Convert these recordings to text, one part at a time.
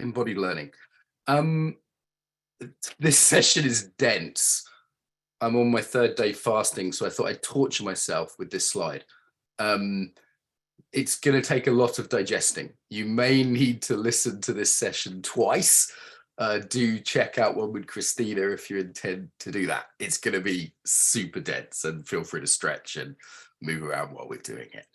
Embodied learning. This session is dense. I'm on my third day fasting, so I thought I'd torture myself with this slide. It's going to take a lot of digesting. You may need to listen to this session twice. Do check out One with Christina if you intend to do that. It's going to be super dense, and feel free to stretch and move around while we're doing it.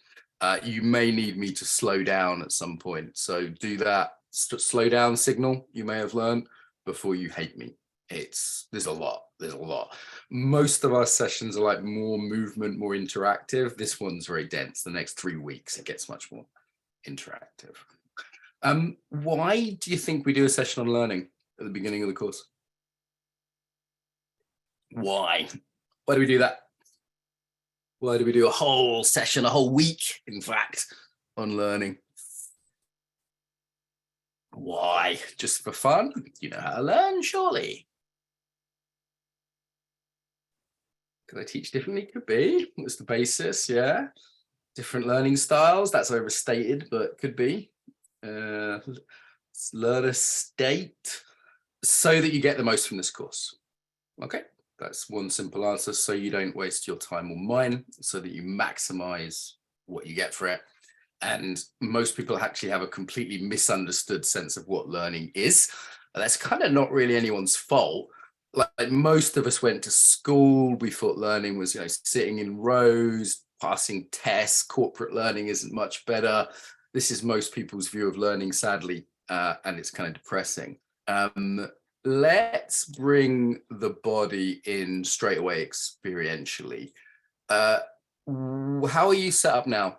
You may need me to slow down at some point, so do that slow down signal you may have learned before you hate me. There's a lot. Most of our sessions are like more movement, more interactive. This one's very dense. The next 3 weeks it gets much more interactive. Why do you think we do a session on learning at the beginning of the course? Why do we do that? Why do we do a whole session, a whole week, in fact, on learning? Why? Just for fun? You know how to learn, surely. Could I teach differently? Could be. What's the basis? Yeah. Different learning styles. That's overstated, but could be. Learner state so that you get the most from this course. Okay. That's one simple answer. So you don't waste your time or mine, so that you maximize what you get for it. And most people actually have a completely misunderstood sense of what learning is. That's kind of not really anyone's fault. Like most of us went to school, we thought learning was, sitting in rows, passing tests. Corporate learning isn't much better. This is most people's view of learning, sadly, and it's kind of depressing. Let's bring the body in straight away experientially. How are you set up now?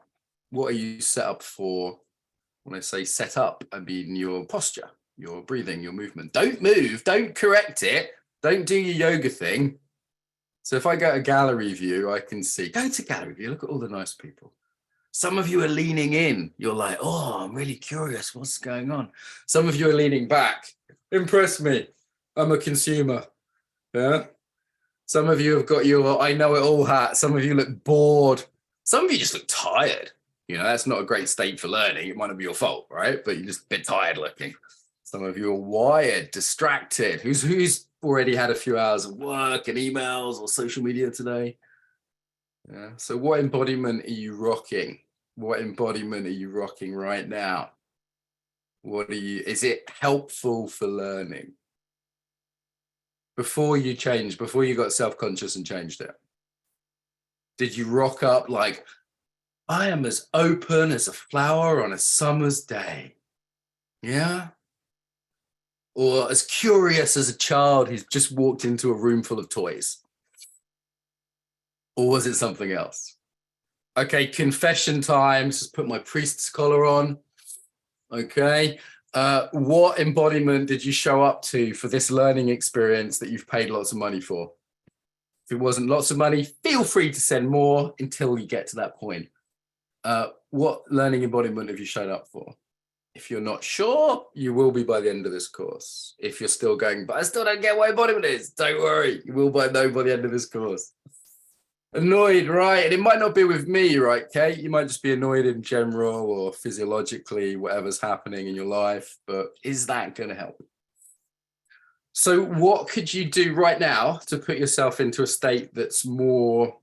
What are you set up for? When I say set up, I mean your posture, your breathing, your movement. Don't move, don't correct it. Don't do your yoga thing. So if I go to gallery view, I can see, go to gallery view, look at all the nice people. Some of you are leaning in. You're like, oh, I'm really curious. What's going on? Some of you are leaning back. Impress me. I'm a consumer. Yeah. Some of you have got your I know it all hat. Some of you look bored. Some of you just look tired. That's not a great state for learning. It might not be your fault, right? But you're just a bit tired looking. Some of you are wired, distracted. Who's already had a few hours of work and emails or social media today? Yeah. So what embodiment are you rocking? What embodiment are you rocking right now? Is it helpful for learning? Before you got self-conscious and changed it, did you rock up like, I am as open as a flower on a summer's day? Yeah? Or as curious as a child who's just walked into a room full of toys? Or was it something else? Okay, confession time. Just put my priest's collar on. Okay. What embodiment did you show up to for this learning experience that you've paid lots of money for? If it wasn't lots of money, feel free to send more until you get to that point. What learning embodiment have you shown up for? If you're not sure, you will be by the end of this course. If you're still going, but I still don't get what embodiment is, don't worry, you will know by the end of this course. Annoyed, right? And it might not be with me, right, Kate? You might just be annoyed in general or physiologically, whatever's happening in your life, but is that going to help? So what could you do right now to put yourself into a state that's more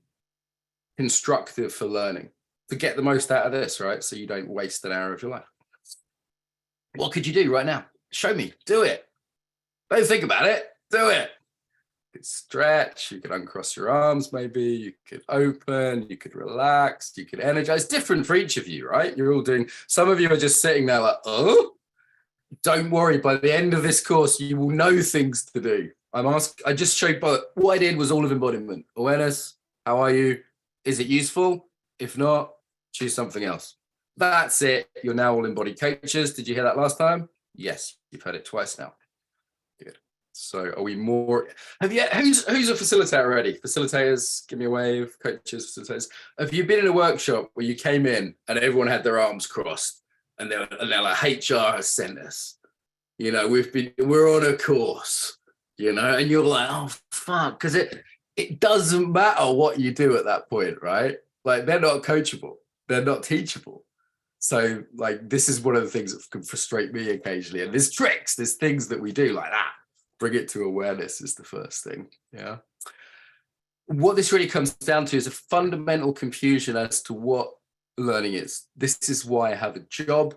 constructive for learning, to get the most out of this, right? So you don't waste an hour of your life. What could you do right now? Show me, do it. Don't think about it, do it. You could stretch, you could uncross your arms maybe, you could open, you could relax, you could energize. Different for each of you, right? You're all doing, some of you are just sitting there like, oh, don't worry, by the end of this course, you will know things to do. I just showed, but what I did was all of embodiment. Awareness, how are you? Is it useful? If not, choose something else. That's it. You're now all embodied coaches. Did you hear that last time? Yes, you've heard it twice now. Good. So are we more, who's a facilitator already? Facilitators, give me a wave, coaches, facilitators. Have you been in a workshop where you came in and everyone had their arms crossed and they're like, HR has sent us, we're on a course, and you're like, oh, fuck, because it doesn't matter what you do at that point, right? Like they're not coachable, they're not teachable. So like, this is one of the things that can frustrate me occasionally. And there's tricks, there's things that we do like that. Bring it to awareness is the first thing. Yeah. What this really comes down to is a fundamental confusion as to what learning is. This is why I have a job.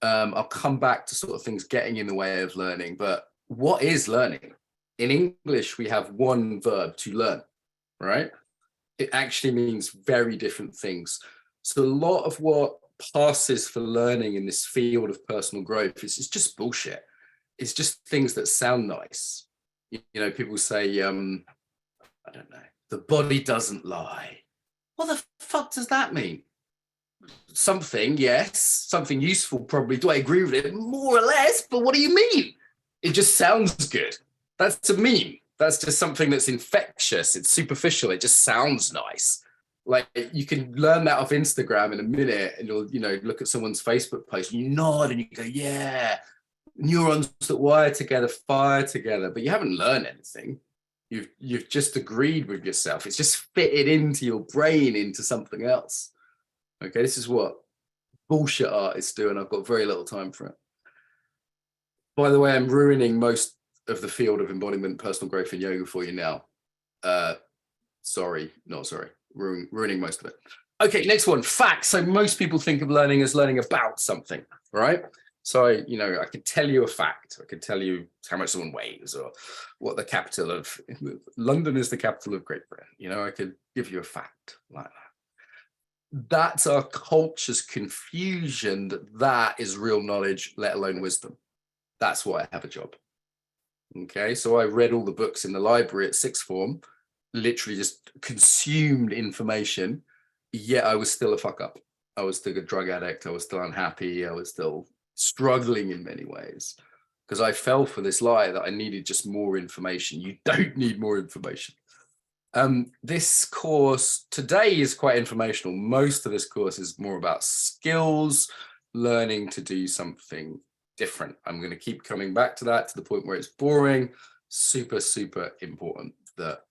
I'll come back to sort of things getting in the way of learning, but what is learning? In English, we have one verb, to learn, right? It actually means very different things. So a lot of what passes for learning in this field of personal growth is just bullshit. It's just things that sound nice. You know, people say, I don't know, the body doesn't lie. What the fuck does that mean? Something, yes, something useful probably. Do I agree with it? More or less, but what do you mean? It just sounds good. That's a meme. That's just something that's infectious. It's superficial. It just sounds nice. Like, you can learn that off Instagram in a minute, and you'll, you know, look at someone's Facebook post and you nod and you go, yeah, neurons that wire together, fire together, but you haven't learned anything. You've just agreed with yourself. It's just fitted into your brain into something else. Okay, this is what bullshit artists do, and I've got very little time for it. By the way, I'm ruining most of the field of embodiment, personal growth, and yoga for you now. Ruining most of it. Okay, next one, facts. So most people think of learning as learning about something, right? So, you know, I could tell you a fact. I could tell you how much someone weighs, or what the capital of London is, the capital of Great Britain. You know, I could give you a fact like that. That's our culture's confusion that is real knowledge, let alone wisdom. That's why I have a job. Okay, so I read all the books in the library at sixth form, literally just consumed information, yet I was still a fuck up. I was still a drug addict. I was still unhappy. I was still struggling in many ways, because I fell for this lie that I needed just more information. You don't need more information. This course today is quite informational. Most of this course is more about skills, learning to do something different. I'm going to keep coming back to that, to the point where it's boring. Super, super important that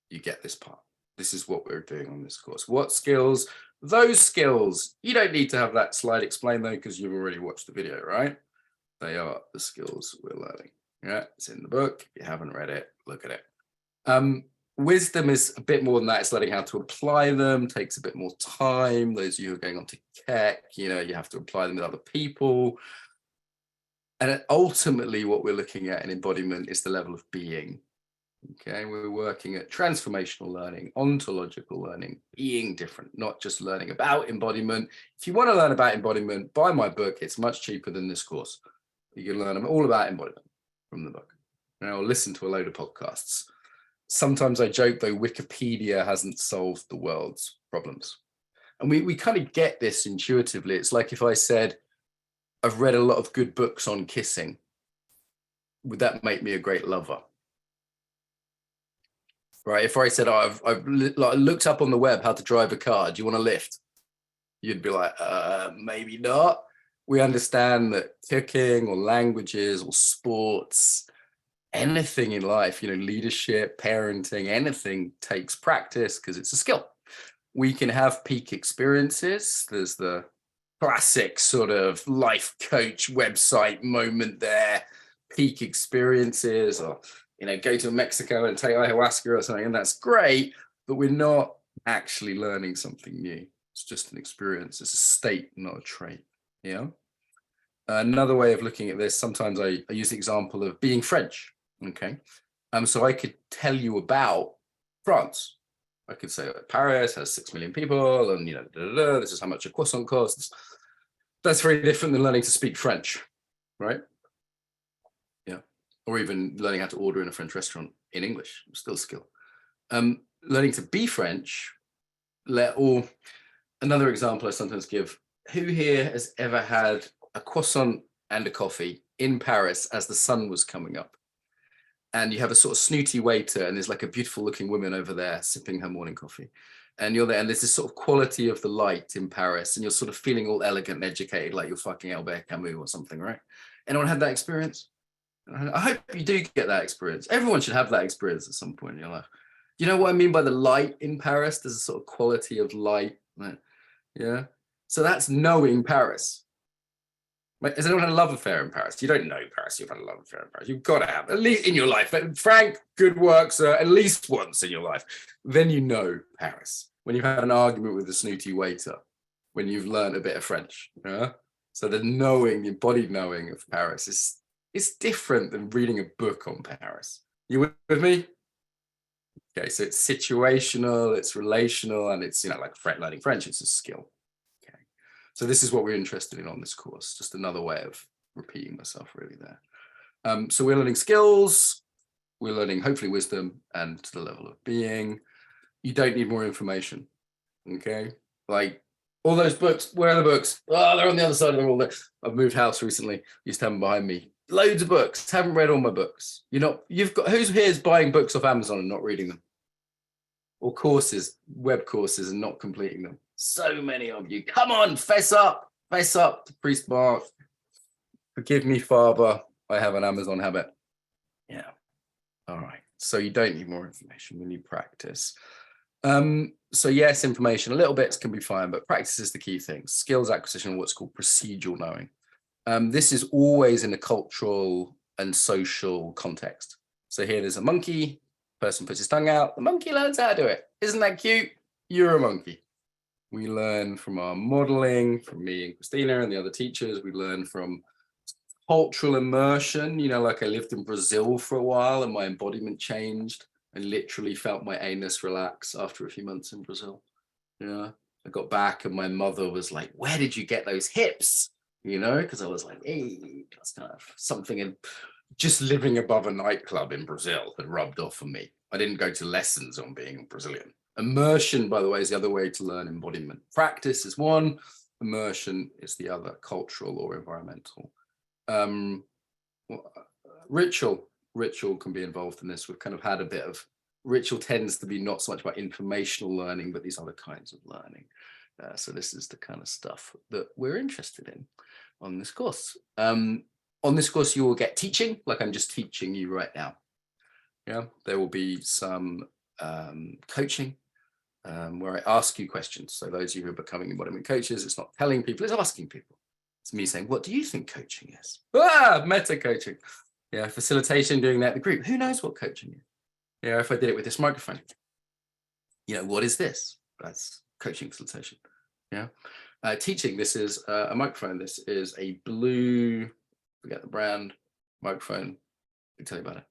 you get this part. This is what we're doing on this course. What skills? Those skills. You don't need to have that slide explained though, because you've already watched the video, right? They are the skills we're learning. Yeah, it's in the book. If you haven't read it, look at it. Wisdom is a bit more than that. It's learning how to apply them. Takes a bit more time. Those of you who are going on to Keck, you know, you have to apply them with other people. And ultimately what we're looking at in embodiment is the level of being. Okay, we're working at transformational learning, ontological learning, being different, not just learning about embodiment. If you want to learn about embodiment, buy my book. It's much cheaper than this course. You can learn all about embodiment from the book. And I'll listen to a load of podcasts. Sometimes I joke, though, Wikipedia hasn't solved the world's problems. And we kind of get this intuitively. It's like if I said, I've read a lot of good books on kissing, would that make me a great lover? Right? If I said, oh, I've looked up on the web how to drive a car, do you want a lift? You'd be like, maybe not. We understand that cooking or languages or sports, anything in life, you know, leadership, parenting, anything takes practice because it's a skill. We can have peak experiences. There's the classic sort of life coach website moment there, peak experiences, or, you know, go to Mexico and take ayahuasca or something, and that's great, but we're not actually learning something new. It's just an experience. It's a state, not a trait. Yeah. Another way of looking at this, sometimes I use the example of being French. Okay. So I could tell you about France. I could say Paris has 6 million people, and, you know, this is how much a croissant costs. That's very different than learning to speak French, right? Yeah. Or even learning how to order in a French restaurant in English, still a skill. Learning to be French, or another example I sometimes give, who here has ever had a croissant and a coffee in Paris as the sun was coming up? And you have a sort of snooty waiter, and there's like a beautiful looking woman over there sipping her morning coffee. And you're there, and there's this sort of quality of the light in Paris, and you're sort of feeling all elegant and educated, like you're fucking Albert Camus or something, right? Anyone had that experience? I hope you do get that experience. Everyone should have that experience at some point in your life. You know what I mean by the light in Paris? There's a sort of quality of light. Right? Yeah. So that's knowing Paris. Has anyone had a love affair in Paris? You don't know Paris, you've had a love affair in Paris. You've got to have, at least in your life. Frank, good work, sir, at least once in your life. Then you know Paris. When you've had an argument with a snooty waiter, when you've learned a bit of French. Yeah? So the knowing, the embodied knowing of Paris is different than reading a book on Paris. You with me? Okay, so it's situational, it's relational, and it's, like learning French, it's a skill. Okay, so this is what we're interested in on this course, just another way of repeating myself really there. So we're learning skills, we're learning hopefully wisdom and the level of being. You don't need more information, okay? Like all those books, where are the books? Oh, they're on the other side of the wall. I've moved house recently, used to have them behind me. Loads of books, haven't read all my books. You've got, who's here is buying books off Amazon and not reading them? Or courses, web courses, and not completing them. So many of you. Come on, fess up to Priest Mark. Forgive me, Father, I have an Amazon habit. Yeah, all right. So you don't need more information when you practice. So yes, information, a little bit can be fine, but practice is the key thing. Skills acquisition, what's called procedural knowing. This is always in a cultural and social context. So here there's a monkey, person puts his tongue out, the monkey learns how to do it. Isn't that cute? You're a monkey. We learn from our modeling, from me and Christina and the other teachers. We learn from cultural immersion. Like I lived in Brazil for a while and my embodiment changed. I literally felt my anus relax after a few months in Brazil. Yeah, I got back and my mother was like, where did you get those hips? Because I was like, hey, that's kind of something. And just living above a nightclub in Brazil had rubbed off on me. I didn't go to lessons on being Brazilian. Immersion, by the way, is the other way to learn embodiment. Practice is one, immersion is the other, cultural or environmental. Ritual can be involved in this. We've kind of had a bit of, ritual tends to be not so much about informational learning, but these other kinds of learning. So this is the kind of stuff that we're interested in on this course. On this course, you will get teaching, like I'm just teaching you right now. Yeah, there will be some coaching where I ask you questions. So those of you who are becoming embodiment coaches, it's not telling people, it's asking people. It's me saying, what do you think coaching is? Meta coaching. Yeah, facilitation, doing that in the group. Who knows what coaching is? Yeah, if I did it with this microphone. What is this? That's coaching facilitation. Yeah. Teaching, this is a microphone. This is a blue, forget the brand, microphone. I can tell you about it.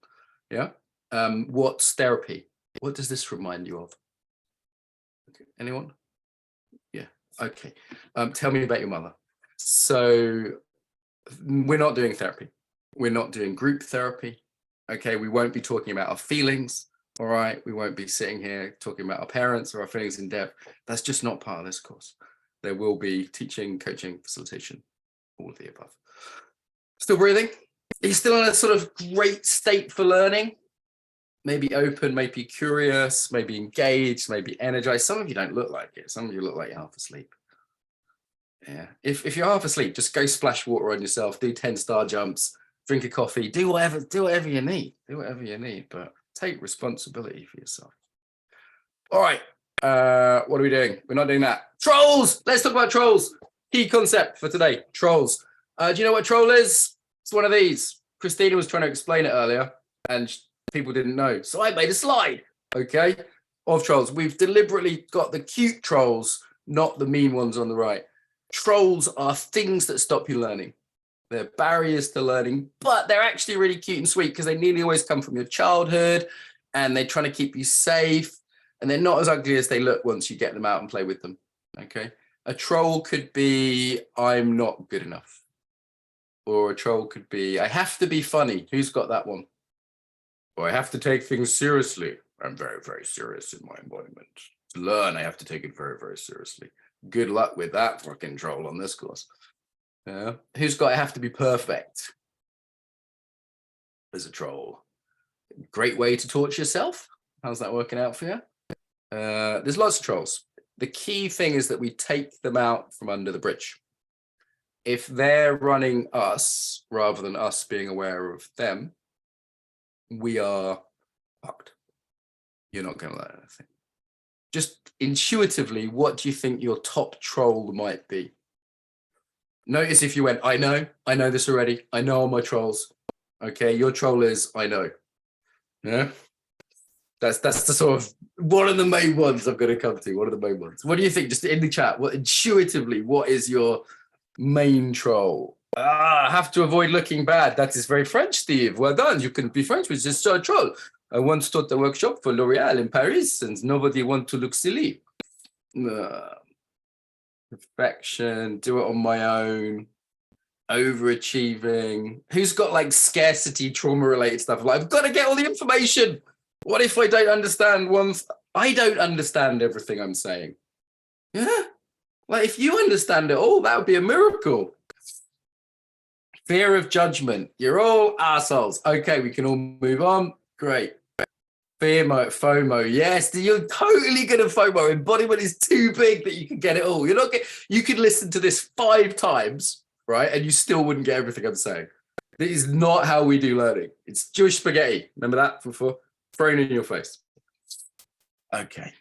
Yeah. What's therapy? What does this remind you of? Okay. Anyone? Yeah. Okay. Tell me about your mother. So we're not doing therapy. We're not doing group therapy. Okay. We won't be talking about our feelings. All right. We won't be sitting here talking about our parents or our feelings in depth. That's just not part of this course. There will be teaching, coaching, facilitation, all of the above. Still breathing? Are you still in a sort of great state for learning? Maybe open, maybe curious, maybe engaged, maybe energized. Some of you don't look like it. Some of you look like you're half asleep. Yeah. If you're half asleep, just go splash water on yourself, do 10-star jumps, drink a coffee, do whatever you need. Do whatever you need, but take responsibility for yourself. All right. What are we doing? We're not doing that. Trolls. Let's talk about trolls. Key concept for today. Trolls. Do you know what a troll is? It's one of these. Christina was trying to explain it earlier and people didn't know. So I made a slide, okay, of trolls. We've deliberately got the cute trolls, not the mean ones on the right. Trolls are things that stop you learning. They're barriers to learning, but they're actually really cute and sweet because they nearly always come from your childhood and they're trying to keep you safe. And they're not as ugly as they look once you get them out and play with them, okay? A troll could be, I'm not good enough. Or a troll could be, I have to be funny. Who's got that one? Or I have to take things seriously. I'm very, very serious in my embodiment. To learn, I have to take it very, very seriously. Good luck with that fucking troll on this course. Who's got I have to be perfect? There's a troll. Great way to torture yourself. How's that working out for you? There's lots of trolls. The key thing is that we take them out from under the bridge. If they're running us rather than us being aware of them, we are fucked. You're not going to learn anything. just intuitively, what do you think your top troll might be? Notice if you went, I know this already. I know all my trolls. Okay, your troll is, I know. Yeah. That's the sort of one of the main ones I'm going to come to. One of the main ones. What do you think? Just in the chat, what intuitively, what is your main troll? I have to avoid looking bad. That is very French, Steve. Well done. You can be French with just a troll. I once taught a workshop for L'Oreal in Paris, and nobody want to look silly. Perfection. Do it on my own. Overachieving. Who's got like scarcity, trauma-related stuff? Like, I've got to get all the information. What if I don't understand one? I don't understand everything I'm saying. Yeah. Like, if you understand it all, that would be a miracle. Fear of judgment. You're all assholes. Okay, we can all move on. Great. FOMO. Yes, you're totally going to FOMO. Embodiment is too big that you can get it all. You're not you could listen to this 5 times, right? And you still wouldn't get everything I'm saying. This is not how we do learning. It's Jewish spaghetti. Remember that from before? Thrown in your face. Okay.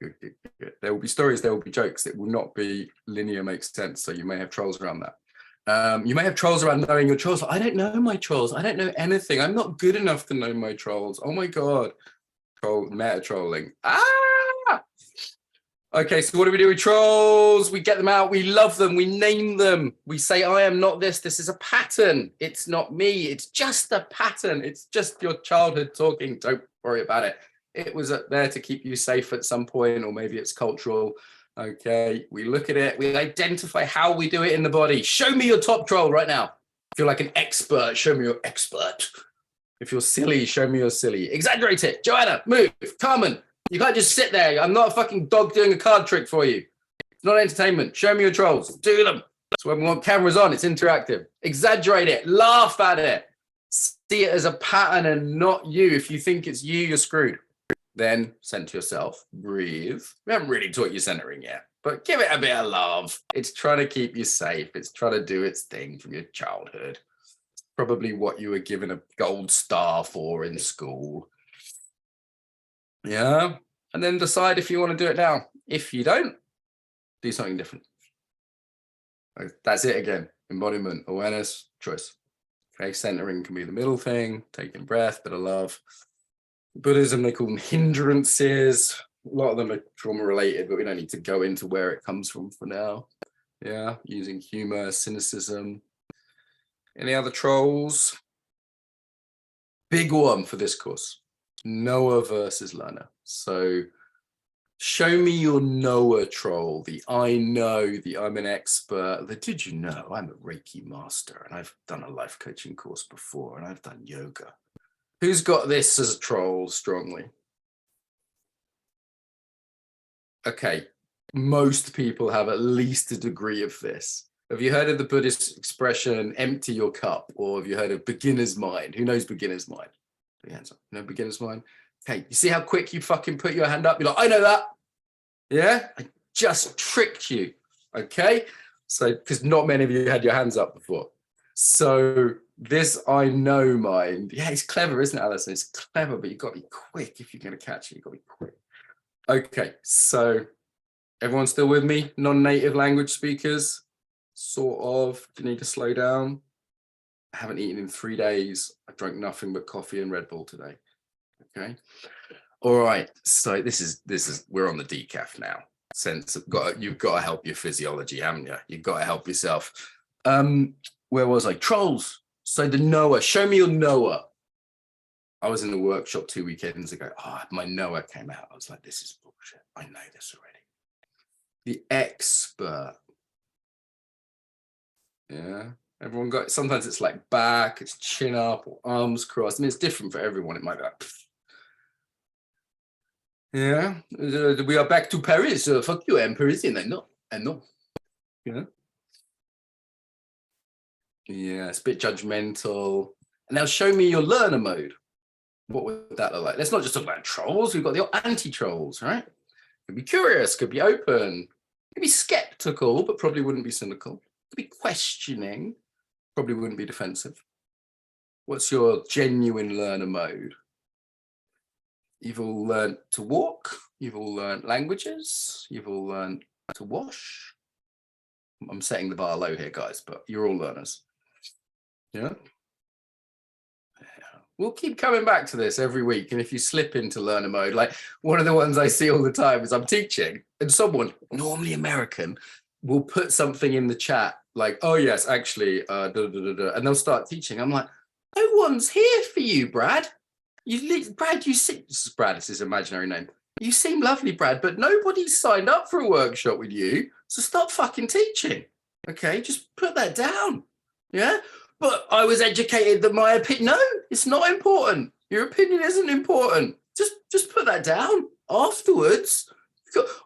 Good. There will be stories, there will be jokes. It will not be linear, makes sense. So you may have trolls around that. You may have trolls around knowing your trolls. I don't know my trolls. I don't know anything. I'm not good enough to know my trolls. Oh my God. Meta trolling. Okay, so what do we do with trolls? We get them out, we love them, we name them. We say, I am not this. This is a pattern. It's not me. It's just a pattern. It's just your childhood talking. Don't worry about it. It was there to keep you safe at some point, or maybe it's cultural. Okay, we look at it. We identify how we do it in the body. Show me your top troll right now. If you're like an expert, show me your expert. If you're silly, show me your silly. Exaggerate it. Joanna, move. Carmen. You can't just sit there. I'm not a fucking dog doing a card trick for you. It's not entertainment. Show me your trolls. Do them. That's when we want cameras on. It's interactive. Exaggerate it. Laugh at it. See it as a pattern and not you. If you think it's you, you're screwed. Then center yourself. Breathe. We haven't really taught you centering yet, but give it a bit of love. It's trying to keep you safe. It's trying to do its thing from your childhood. It's probably what you were given a gold star for in school. Yeah, and then decide if you want to do it now. If you don't, do something different. That's it again. Embodiment, awareness, choice. Okay, centering can be the middle thing, taking breath, bit of love. Buddhism, they call them hindrances. A lot of them are trauma related, but we don't need to go into where it comes from for now. Yeah, using humor, cynicism. Any other trolls? Big one for this course. Knower versus learner. So show me your knower troll, the I know, the I'm an expert, the did you know I'm a Reiki master and I've done a life coaching course before and I've done yoga. Who's got this as a troll strongly? Okay, most people have at least a degree of this. Have you heard of the Buddhist expression, empty your cup? Or have you heard of beginner's mind? Who knows beginner's mind? Put your hands up. No beginner's mind. Okay, you see how quick you fucking put your hand up? You're like, I know that. Yeah, I just tricked you. Okay, so because not many of you had your hands up before. So this I know mind. Yeah, it's clever, isn't it, Alison? It's clever, but you've got to be quick if you're going to catch it. You've got to be quick. Okay, so everyone still with me? Non-native language speakers, sort of. Do you need to slow down? I haven't eaten in 3 days. I drank nothing but coffee and Red Bull today. Okay. All right. So this is we're on the decaf now. Sense you've got to help your physiology, haven't you? You've got to help yourself. Where was I? Trolls. So the knower. Show me your knower. I was in a workshop 2 weekends ago. My knower came out. I was like, this is bullshit. I know this already. The expert. Yeah. Everyone got, sometimes it's like back, it's chin up or arms crossed. I mean, it's different for everyone. It might be like, pfft. Yeah, we are back to Paris. Fuck you, I'm Parisian. I know. Yeah. Yeah, it's a bit judgmental. And now show me your learner mode. What would that look like? Let's not just talk about trolls. We've got the anti-trolls, right? Could be curious, could be open, could be skeptical, but probably wouldn't be cynical. Could be questioning, probably wouldn't be defensive. What's your genuine learner mode? You've all learned to walk. You've all learned languages. You've all learned to wash. I'm setting the bar low here, guys, but you're all learners. Yeah. We'll keep coming back to this every week. And if you slip into learner mode, like one of the ones I see all the time is I'm teaching and someone, normally American, will put something in the chat like, oh yes, actually, and they'll start teaching. I'm like, no one's here for you, Brad. Brad, you see, this is Brad, it's his imaginary name. You seem lovely, Brad, but nobody's signed up for a workshop with you. So stop fucking teaching. Okay, just put that down. Yeah. But I was educated that my opinion, no, it's not important. Your opinion isn't important. Just put that down afterwards.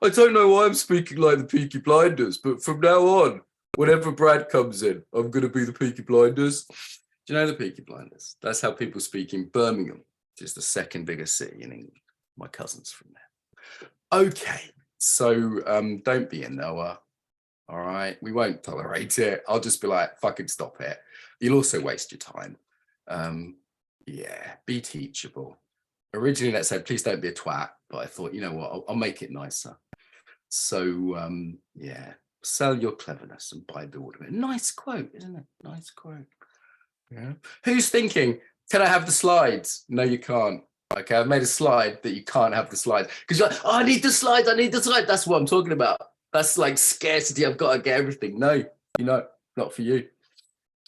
I don't know why I'm speaking like the Peaky Blinders, but from now on, whenever Brad comes in, I'm going to be the Peaky Blinders. Do you know the Peaky Blinders? That's how people speak in Birmingham, which is the second biggest city in England. My cousin's from there. Okay, so don't be a Noah. All right, we won't tolerate it. I'll just be like, fucking stop it. You'll also waste your time. Yeah, be teachable. Originally, that said, please don't be a twat, but I thought, you know what, I'll make it nicer. So, yeah, sell your cleverness and buy Embodiment. Nice quote, isn't it? Nice quote. Yeah. Who's thinking, can I have the slides? No, you can't. Okay, I've made a slide that you can't have the slides because you're like, oh, I need the slides. I need the slides. That's what I'm talking about. That's like scarcity. I've got to get everything. No, you know, not for you.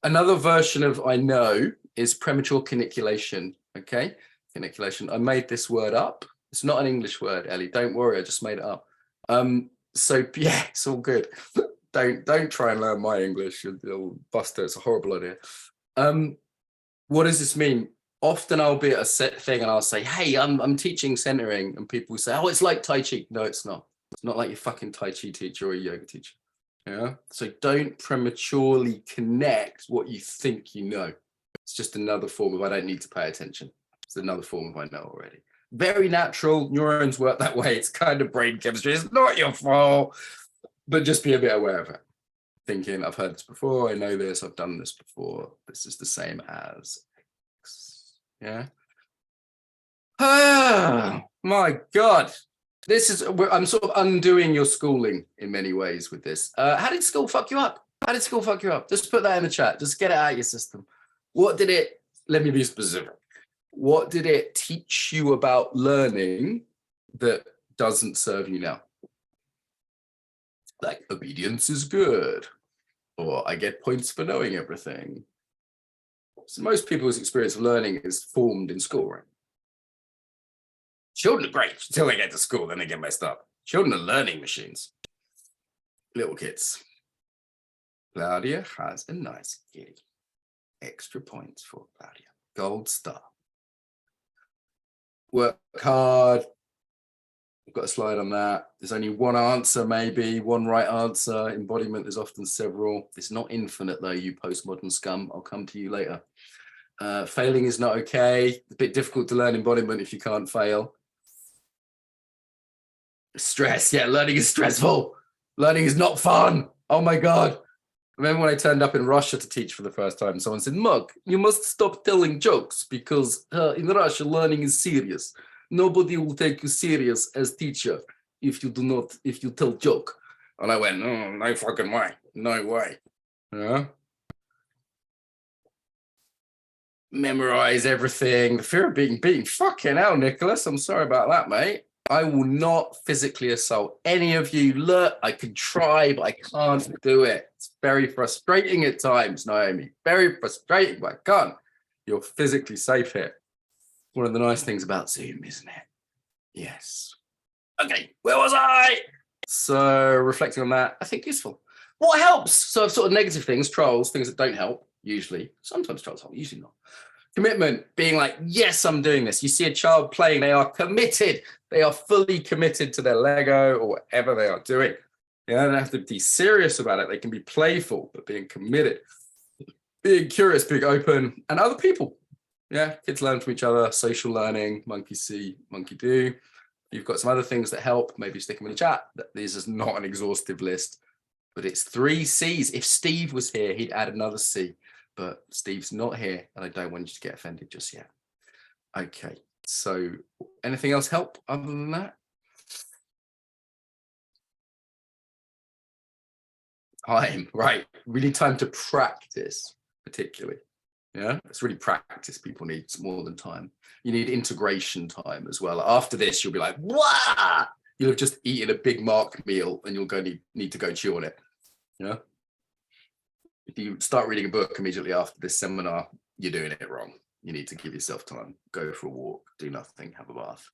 Another version of I know is premature coniculation. Okay, coniculation. I made this word up. It's not an English word, Ellie. Don't worry, I just made it up. So yeah, it's all good. Don't try and learn my English. You'll bust it. It's a horrible idea. What does this mean? Often I'll be at a set thing and I'll say, hey, I'm teaching centering, and people say, oh, it's like Tai Chi. No, it's not. It's not like your fucking Tai Chi teacher or a yoga teacher. Yeah. So don't prematurely connect what you think you know. It's just another form of I don't need to pay attention. It's another form of I know already. Very natural. Neurons work that way. It's kind of brain chemistry. It's not your fault, but just be a bit aware of it. Thinking, I've heard this before. I know this. I've done this before. This is the same as X. Yeah. Ah, my God. This is, I'm sort of undoing your schooling in many ways with this. How did school fuck you up? How did school fuck you up? Just put that in the chat. Just get it out of your system. What did it, let me be specific. What did it teach you about learning that doesn't serve you now? Like obedience is good, or I get points for knowing everything. So most people's experience of learning is formed in school, right? Children are great until they get to school, then they get messed up. Children are learning machines. Little kids. Claudia has a nice gig. Extra points for Claudia. Gold star. Work hard. I've got a slide on that. There's only one answer, maybe one right answer. Embodiment, there's often several. It's not infinite though, you postmodern scum. I'll come to you later. Failing is not okay. It's a bit difficult to learn embodiment if you can't fail. Stress, yeah, learning is stressful. Learning is not fun. Oh my God. I remember when I turned up in Russia to teach for the first time, someone said, Mark, you must stop telling jokes because in Russia, learning is serious. Nobody will take you serious as teacher if you tell joke. And I went, no, no fucking way. No way. Yeah. Memorize everything. The fear of being beaten. Fucking hell, Nicholas. I'm sorry about that, mate. I will not physically assault any of you. Look, I can try, but I can't do it. It's very frustrating at times, Naomi. Very frustrating, but I can't. You're physically safe here. One of the nice things about Zoom, isn't it? Yes. Okay, where was I? So reflecting on that, I think useful. What helps? So I've sort of negative things, trolls, things that don't help, usually. Sometimes trolls help, usually not. Commitment, being like, yes, I'm doing this. You see a child playing, they are committed. They are fully committed to their Lego or whatever they are doing. They don't have to be serious about it. They can be playful, but being committed, being curious, being open, and other people. Yeah, kids learn from each other, social learning, monkey see, monkey do. You've got some other things that help, maybe stick them in the chat. This is not an exhaustive list, but it's 3 C's. If Steve was here, he'd add another C. But Steve's not here, and I don't want you to get offended just yet. Okay, so anything else help other than that? Time, right? We need time to practice, particularly. Yeah, it's really practice people need more than time. You need integration time as well. After this, you'll be like, wow, you'll have just eaten a big Mark meal and you'll need to go chew on it. Yeah. If you start reading a book immediately after this seminar, you're doing it wrong. You need to give yourself time, go for a walk, do nothing, have a bath,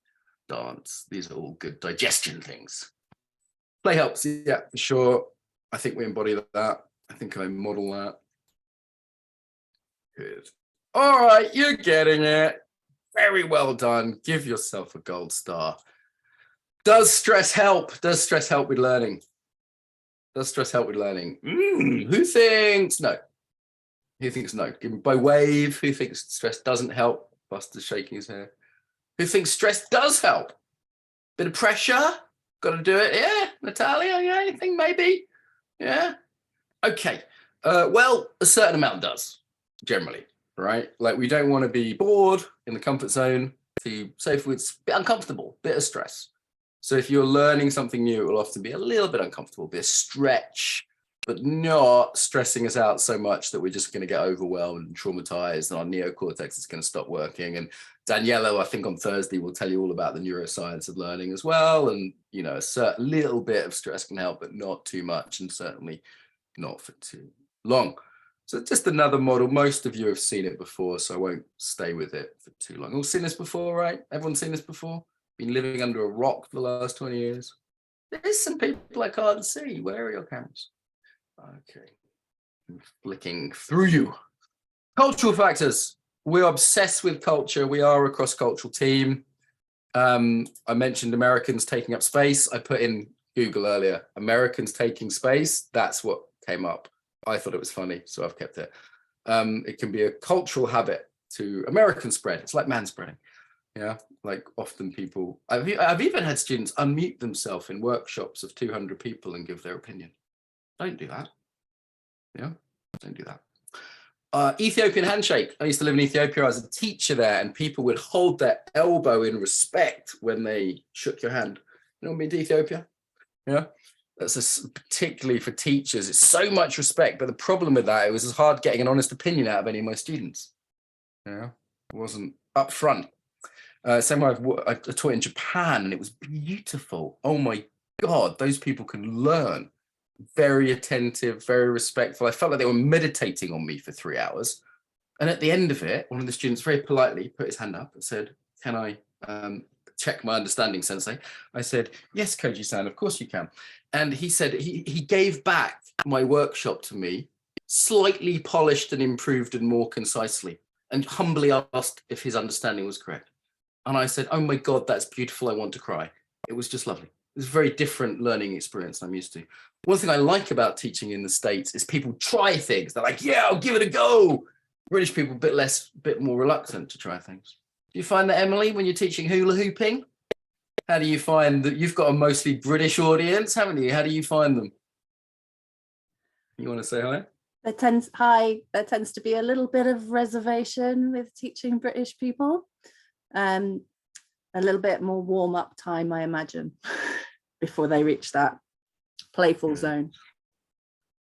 dance. These are all good digestion things. Play helps, yeah, for sure. I think we embody that. I think I model that. Good. All right, you're getting it. Very well done. Give yourself a gold star. Does stress help? Does stress help with learning? Does stress help with learning? Who thinks no? Who thinks no? Give me by wave. Who thinks stress doesn't help? Buster's shaking his head. Who thinks stress does help? Bit of pressure? Got to do it? Yeah, Natalia, yeah, you think maybe? Yeah. Okay. Well, a certain amount does, generally, right? Like we don't want to be bored in the comfort zone. So if it's a bit uncomfortable, bit of stress. So if you're learning something new, it will often be a little bit uncomfortable, be a stretch, but not stressing us out so much that we're just going to get overwhelmed and traumatized and our neocortex is going to stop working. And Daniela, I think on Thursday, will tell you all about the neuroscience of learning as well. And, you know, a certain little bit of stress can help, but not too much, and certainly not for too long. So just another model. Most of you have seen it before, so I won't stay with it for too long. All seen this before, right? Everyone's seen this before? Been living under a rock for the last 20 years. There's some people I can't see. Where are your cameras? Okay, I'm flicking through you. Cultural factors. We're obsessed with culture. We are a cross-cultural team. I mentioned Americans taking up space. I put in Google earlier, Americans taking space. That's what came up. I thought it was funny, so I've kept it. It can be a cultural habit to American spread. It's like manspreading. Yeah, like often people, I've even had students unmute themselves in workshops of 200 people and give their opinion. Don't do that. Yeah, don't do that. Ethiopian handshake. I used to live in Ethiopia. I was a teacher there, and people would hold their elbow in respect when they shook your hand. You know what I mean to Ethiopia? Yeah, that's particularly for teachers. It's so much respect, but the problem with that, it was hard getting an honest opinion out of any of my students. Yeah, it wasn't upfront. Same way I taught in Japan, and it was beautiful. Oh my God, those people can learn. Very attentive, very respectful. I felt like they were meditating on me for 3 hours. And at the end of it, one of the students very politely put his hand up and said, can I check my understanding, Sensei? I said, yes, Koji-san, of course you can. And he said, he gave back my workshop to me, slightly polished and improved and more concisely, and humbly asked if his understanding was correct. And I said, oh my God, that's beautiful. I want to cry. It was just lovely. It was a very different learning experience than I'm used to. One thing I like about teaching in the States is people try things. They're like, yeah, I'll give it a go. British people, a bit more reluctant to try things. Do you find that, Emily, when you're teaching hula hooping? How do you find that? You've got a mostly British audience, haven't you? How do you find them? You want to say hi? There tends to be a little bit of reservation with teaching British people. A little bit more warm-up time, I imagine, before they reach that playful zone.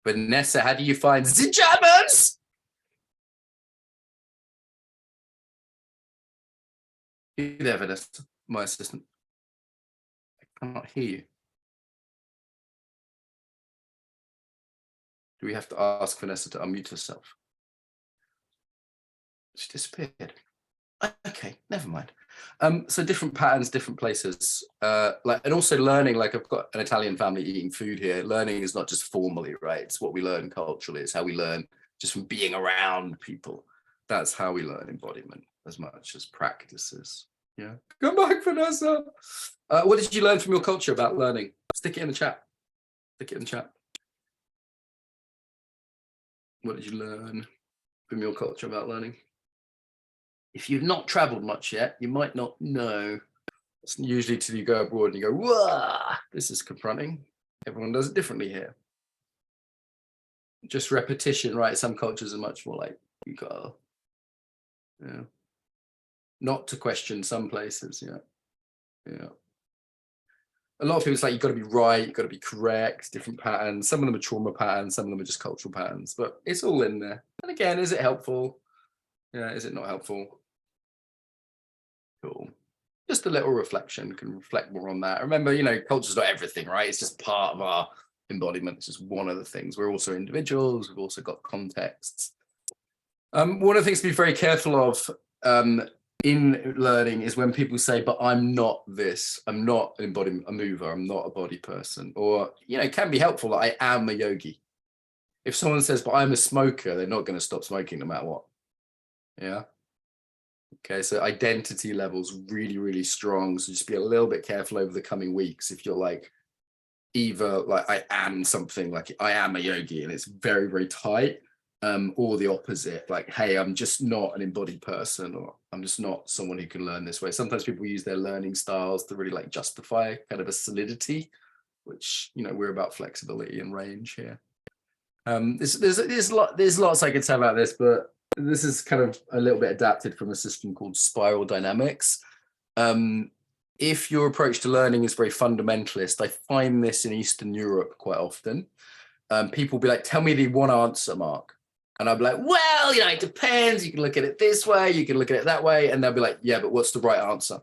Vanessa, how do you find the Germans? You there, Vanessa, my assistant? I cannot hear you. Do we have to ask Vanessa to unmute herself? She disappeared. Okay, never mind. So different patterns, different places, and also learning. Like I've got an Italian family eating food here. Learning is not just formally, right? It's what we learn culturally. It's how we learn just from being around people. That's how we learn embodiment as much as practices. Yeah. Come back, Vanessa. What did you learn from your culture about learning? Stick it in the chat. Stick it in the chat. What did you learn from your culture about learning? If you've not traveled much yet, you might not know. It's usually till you go abroad and you go, whoa, this is confronting. Everyone does it differently here. Just repetition, right? Some cultures are much more like, you gotta, yeah. Not to question some places, yeah. Yeah. a lot of people, it's like, you've got to be right, you've got to be correct, different patterns. Some of them are trauma patterns, some of them are just cultural patterns, but it's all in there. And again, is it helpful? Yeah, is it not helpful? Cool. Just a little reflection, can reflect more on that. Remember, you know, culture's not everything, right? It's just part of our embodiment. It's just one of the things. We're also individuals. We've also got contexts. One of the things to be very careful of in learning is when people say, but I'm not this, I'm not an embodiment, a mover, I'm not a body person, or, you know, it can be helpful, like, I am a yogi. If someone says, but I'm a smoker, they're not going to stop smoking no matter what. Yeah. Okay, so identity levels really, really strong. So just be a little bit careful over the coming weeks. If you're like, either like, I am something, like I am a yogi, and it's very, very tight, or the opposite, like, hey, I'm just not an embodied person, or I'm just not someone who can learn this way. Sometimes people use their learning styles to really like justify kind of a solidity, which, you know, we're about flexibility and range here. There's lots I could say about this, but this is kind of a little bit adapted from a system called spiral dynamics. If your approach to learning is very fundamentalist, I find this in Eastern Europe quite often. People will be like, tell me the one answer, Mark. And I'll be like, well, you know, it depends. You can look at it this way, you can look at it that way. And they'll be like, yeah, but what's the right answer?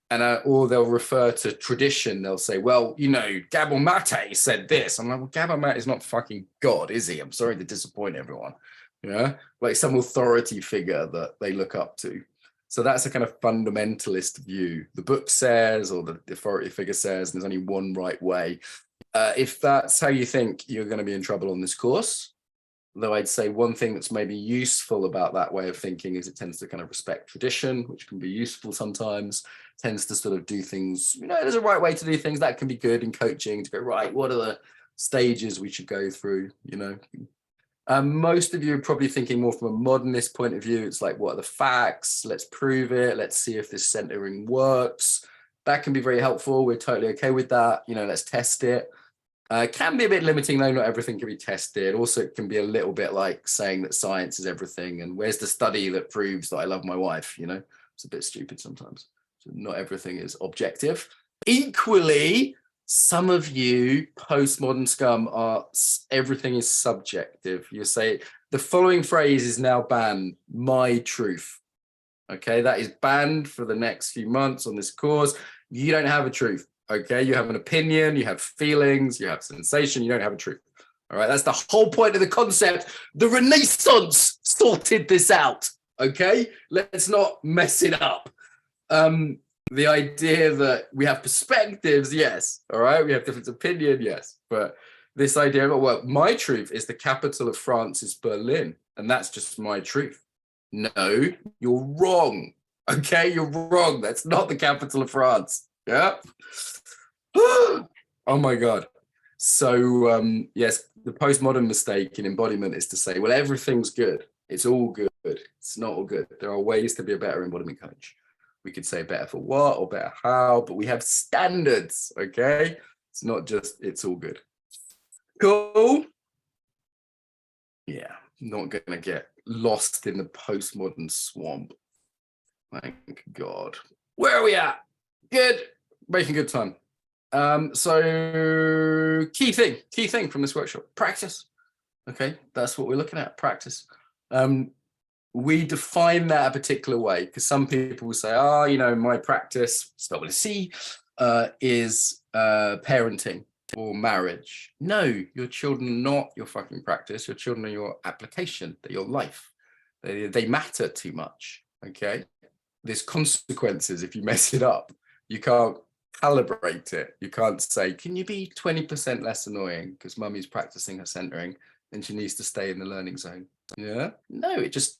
And or they'll refer to tradition. They'll say, well, you know, Gabor Mate said this. I'm like, well, Gabor Mate is not fucking God, is he? I'm sorry to disappoint everyone. You know, like some authority figure that they look up to. So that's a kind of fundamentalist view. The book says, or the authority figure says, and there's only one right way. If that's how you think, you're going to be in trouble on this course. Though I'd say one thing that's maybe useful about that way of thinking is it tends to kind of respect tradition, which can be useful sometimes, tends to sort of do things, you know, there's a right way to do things. That can be good in coaching, to go, right, what are the stages we should go through, you know? Most of you are probably thinking more from a modernist point of view. It's like, what are the facts? Let's prove it. Let's see if this centering works. That can be very helpful. We're totally okay with that. You know, let's test it. Can be a bit limiting though. Not everything can be tested. Also, it can be a little bit like saying that science is everything. And where's the study that proves that I love my wife? You know, it's a bit stupid sometimes. So not everything is objective. Equally, some of you postmodern scum are, everything is subjective. You say the following phrase is now banned, my truth. Okay, that is banned for the next few months on this course. You don't have a truth. Okay, you have an opinion, you have feelings, you have sensation, you don't have a truth. All right, that's the whole point of the concept. The Renaissance sorted this out. Okay, let's not mess it up. The idea that we have perspectives, yes, all right, we have different opinion, yes, but this idea of, well, my truth is the capital of France is Berlin, and that's just my truth. No, you're wrong. Okay, you're wrong. That's not the capital of France. Yeah. Oh my God. So yes, the postmodern mistake in embodiment is to say, well, everything's good. It's all good. It's not all good. There are ways to be a better embodiment coach. We could say better for what or better how, but we have standards, okay? It's not just, it's all good. Cool. Yeah, not gonna get lost in the postmodern swamp. Thank God. Where are we at? Good, making good time. So key thing from this workshop, practice. Okay, that's what we're looking at, practice. We define that a particular way because some people will say, oh, you know, my practice, spelled with a C, is parenting or marriage. No, your children are not your fucking practice. Your children are your application. They're your life. They matter too much. Okay, there's consequences if you mess it up. You can't calibrate it. You can't say, can you be 20% less annoying because mummy's practicing her centering and she needs to stay in the learning zone. Yeah, no, it just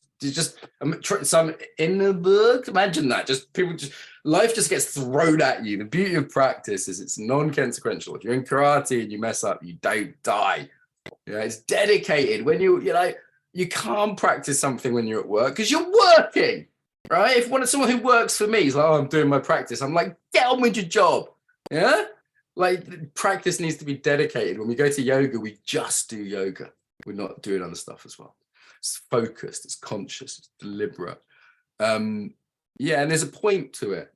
some in the book. Imagine that. Just people, just life just gets thrown at you. The beauty of practice is it's non-consequential. If you're in karate and you mess up, you don't die. Yeah, it's dedicated. When you know, you can't practice something when you're at work because you're working, right? If someone who works for me is like, oh, I'm doing my practice, I'm like, get on with your job. Yeah, like practice needs to be dedicated. When we go to yoga, we just do yoga. We're not doing other stuff as well. It's focused, it's conscious, it's deliberate. Yeah, and there's a point to it.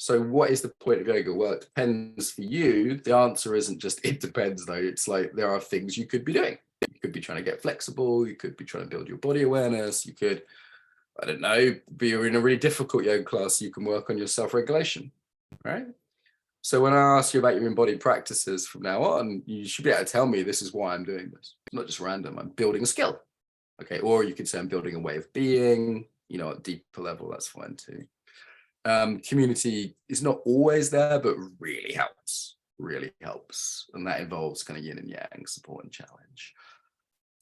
So what is the point of yoga? Well, it depends for you. The answer isn't just it depends though. It's like there are things you could be doing. You could be trying to get flexible. You could be trying to build your body awareness. You could, I don't know, be in a really difficult yoga class. You can work on your self-regulation, right? So when I ask you about your embodied practices from now on, you should be able to tell me this is why I'm doing this. It's not just random. I'm building a skill. Okay. Or you could say I'm building a way of being, you know, at a deeper level, that's fine too. Community is not always there, but really helps. And that involves kind of yin and yang, support and challenge.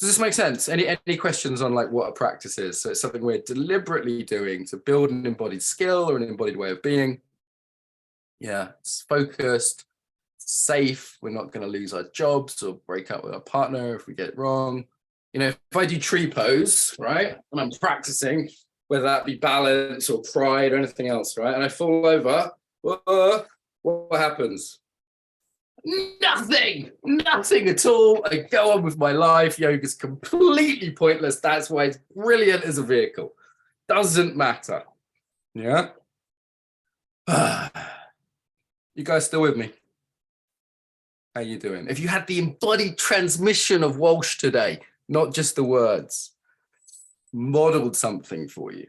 Does this make sense? Any questions on like what a practice is? So it's something we're deliberately doing to build an embodied skill or an embodied way of being. Yeah, it's focused, safe. We're not going to lose our jobs or break up with our partner if we get it wrong. You know, if I do tree pose, right, and I'm practicing, whether that be balance or pride or anything else, right, and I fall over, what happens? Nothing at all. I go on with my life. Yoga's completely pointless. That's why it's brilliant as a vehicle. Doesn't matter. Yeah. You guys still with me? How you doing? If you had the embodied transmission of Walsh today, not just the words, modeled something for you.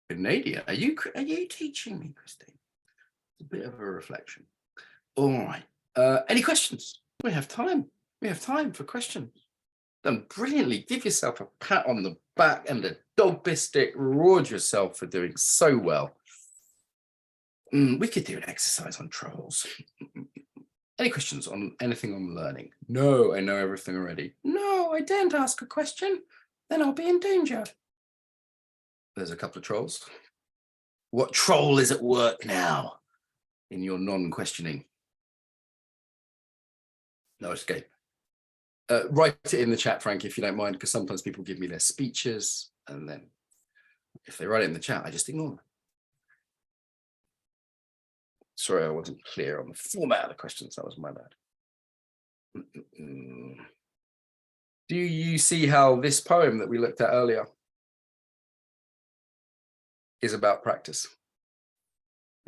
Nadia, are you teaching me, Christine? It's a bit of a reflection. All right. Any questions? We have time. We have time for questions. Done brilliantly. Give yourself a pat on the back and a dog biscuit. Reward yourself for doing so well. We could do an exercise on trolls. Any questions on anything on learning? No, I know everything already. No, I daren't ask a question. Then I'll be in danger. There's a couple of trolls. What troll is at work now in your non-questioning? No escape. Write it in the chat, Frank, if you don't mind, because sometimes people give me their speeches, and then if they write it in the chat, I just ignore them. Sorry, I wasn't clear on the format of the questions. That was my bad. Do you see how this poem that we looked at earlier is about practice?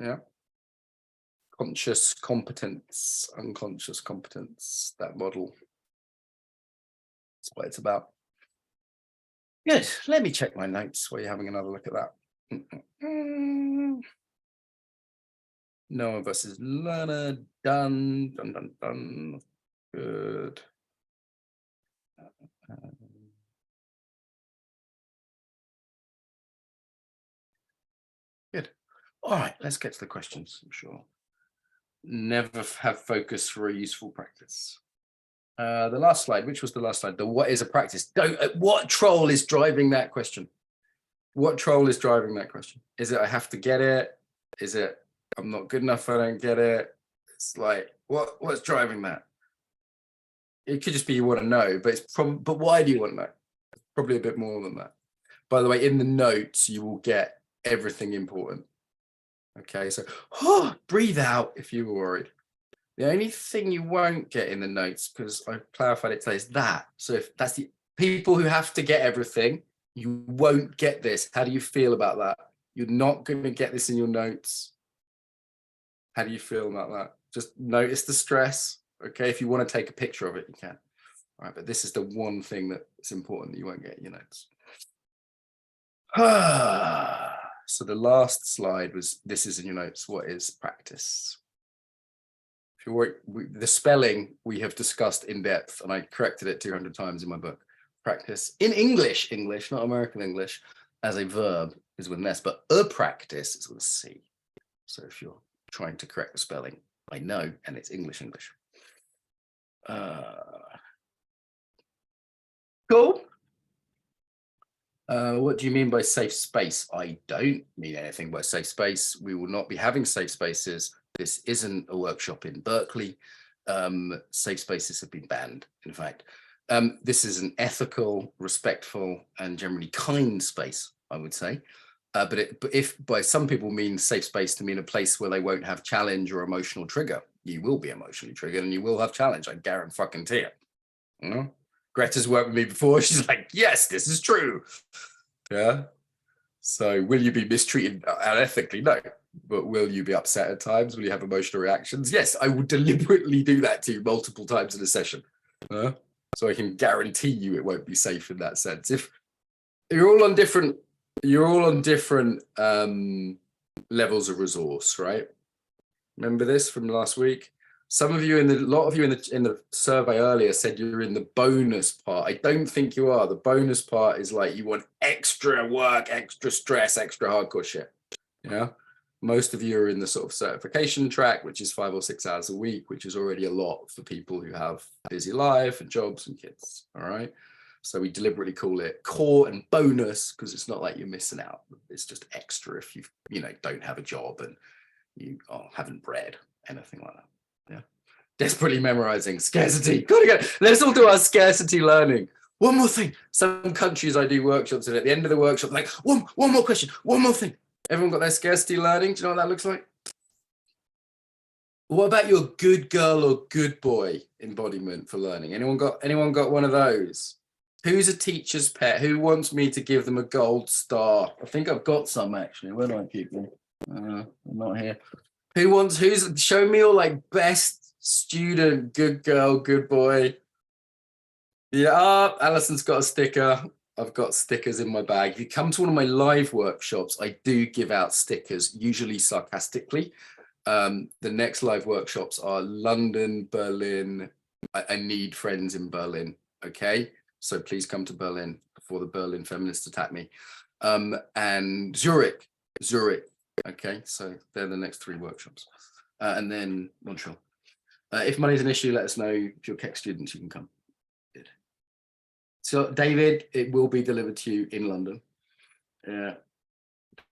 Yeah. Conscious competence, unconscious competence, that model. That's what it's about. Good. Let me check my notes while you're having another look at that. Noah versus learner, done. Good. Good. All right, let's get to the questions, I'm sure. Never have focus for a useful practice. The last slide, which was the last slide? The what is a practice? What troll is driving that question? What troll is driving that question? Is it I have to get it? Is it I'm not good enough if I don't get it? It's like, what's driving that? It could just be you want to know, but it's probably, but why do you want to know? Probably a bit more than that. By the way, in the notes, you will get everything important. Okay, so breathe out if you were worried. The only thing you won't get in the notes, because I clarified it today, is that. So if that's the people who have to get everything, you won't get this. How do you feel about that? You're not going to get this in your notes. How do you feel about that? Just notice the stress. Okay, if you want to take a picture of it, you can. All right, but this is the one thing that's important that you won't get in your notes. So the last slide was, this is in your notes. What is practice? If you work, the spelling we have discussed in depth, and I corrected it 200 times in my book. Practice in English, not American English, as a verb is with an S, but a practice is with a C. So if you're trying to correct the spelling, I know, and it's English. Cool. What do you mean by safe space? I don't mean anything by safe space. We will not be having safe spaces. This isn't a workshop in Berkeley. Safe spaces have been banned, in fact. This is an ethical, respectful, and generally kind space, I would say. But if by some people mean safe space to mean a place where they won't have challenge or emotional trigger, you will be emotionally triggered and you will have challenge. I guarantee it. You know? Greta's worked with me before. She's like, yes, this is true. Yeah. So will you be mistreated unethically? No. But will you be upset at times? Will you have emotional reactions? Yes, I would deliberately do that to you multiple times in a session. So I can guarantee you it won't be safe in that sense. If you're all on different levels of resource, right? Remember this from last week? Some of you a lot of you in the survey earlier said you're in the bonus part. I don't think you are. The bonus part is like you want extra work, extra stress, extra hardcore shit. Yeah. Most of you are in the sort of certification track, which is 5 or 6 hours a week, which is already a lot for people who have a busy life and jobs and kids. All right. So we deliberately call it core and bonus because it's not like you're missing out. It's just extra if you don't have a job and you haven't bred, anything like that. Yeah. Desperately memorizing scarcity. Gotta go. Let's all do our scarcity learning. One more thing. Some countries I do workshops and at the end of the workshop, like one more question, one more thing. Everyone got their scarcity learning? Do you know what that looks like? What about your good girl or good boy embodiment for learning? Anyone got one of those? Who's a teacher's pet? Who wants me to give them a gold star? I think I've got some actually. Where do I keep them? I'm not here. Who's show me your like best student, good girl, good boy. Yeah, Alison's got a sticker. I've got stickers in my bag. If you come to one of my live workshops, I do give out stickers, usually sarcastically. The next live workshops are London, Berlin. I need friends in Berlin. Okay, so please come to Berlin before the Berlin feminists attack me. And Zurich. Okay, so they're the next 3 workshops. And then Montreal. If money's an issue, let us know. If you're Keck students, you can come. Good. So David, it will be delivered to you in London. Yeah.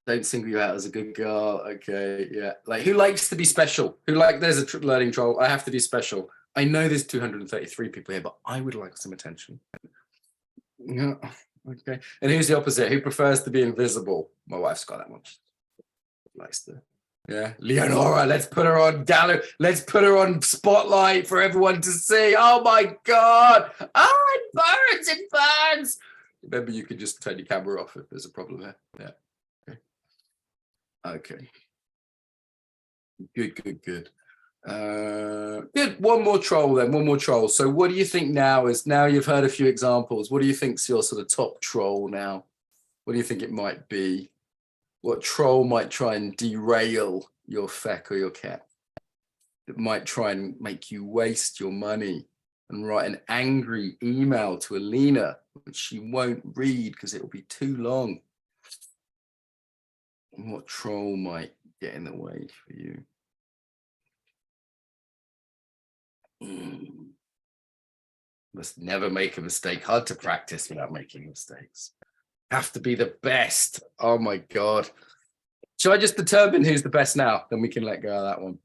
Don't single you out as a good girl. Okay, yeah. Like who likes to be special? There's a learning troll. I have to be special. I know there's 233 people here, but I would like some attention. Yeah. Okay. And who's the opposite? Who prefers to be invisible? My wife's got that one. Likes to. Yeah, Leonora, let's put her on gallery. Let's put her on spotlight for everyone to see. Oh my God. Oh, it burns. Remember, you can just turn your camera off if there's a problem there. Yeah. Okay. Good. Good. One more troll then. One more troll. So what do you think now you've heard a few examples? What do you think's your sort of top troll now? What do you think it might be? What troll might try and derail your feck or your cat? It might try and make you waste your money and write an angry email to Alina, which she won't read because it will be too long. And what troll might get in the way for you? Must never make a mistake. Hard to practice without making mistakes. Have to be the best. Oh my God. Shall I just determine who's the best now? Then we can let go of that one.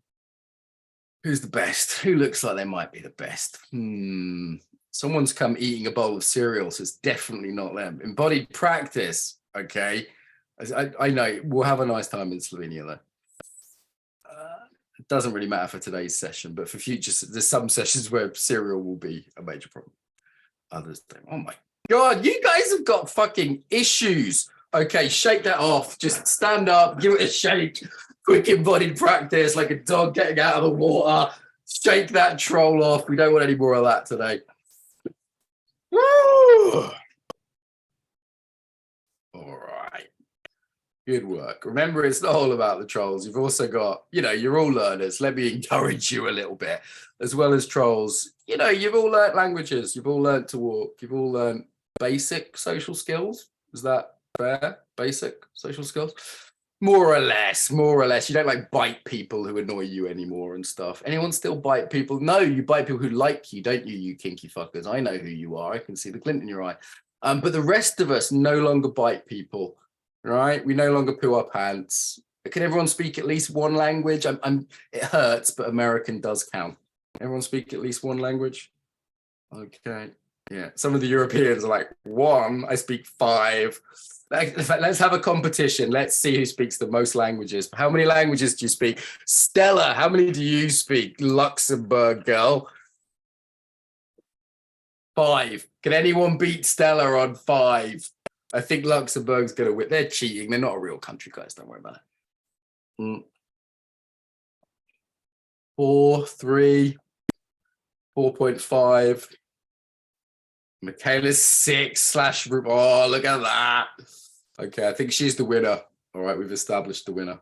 Who's the best? Who looks like they might be the best? Someone's come eating a bowl of cereal, so it's definitely not them. Embodied practice. Okay. I know. We'll have a nice time in Slovenia though. It doesn't really matter for today's session, but for future, there's some sessions where cereal will be a major problem. Others don't. Oh my God, you guys have got fucking issues. Okay, shake that off. Just stand up, give it a shake. Quick embodied practice, like a dog getting out of the water. Shake that troll off. We don't want any more of that today. Woo! All right. Good work. Remember, it's not all about the trolls. You've also got, you're all learners. Let me encourage you a little bit. As well as trolls, you've all learned languages. You've all learned to walk. You've all learned basic social skills. Is that fair? Basic social skills? More or less. You don't like bite people who annoy you anymore and stuff. Anyone still bite people? No, you bite people who like you, don't you, you kinky fuckers? I know who you are. I can see the glint in your eye. But the rest of us no longer bite people. Right, we no longer poo our pants. Can everyone speak at least one language? It hurts, but American does count. Everyone speak at least one language? Okay, yeah. Some of the Europeans are like, 1, I speak 5. In fact, let's have a competition. Let's see who speaks the most languages. How many languages do you speak? Stella, how many do you speak? Luxembourg girl. 5. Can anyone beat Stella on 5? I think Luxembourg's going to win. They're cheating. They're not a real country, guys. Don't worry about it. 4, 3, 4.5. Michaela's 6 / oh, look at that. Okay, I think she's the winner. All right, we've established the winner.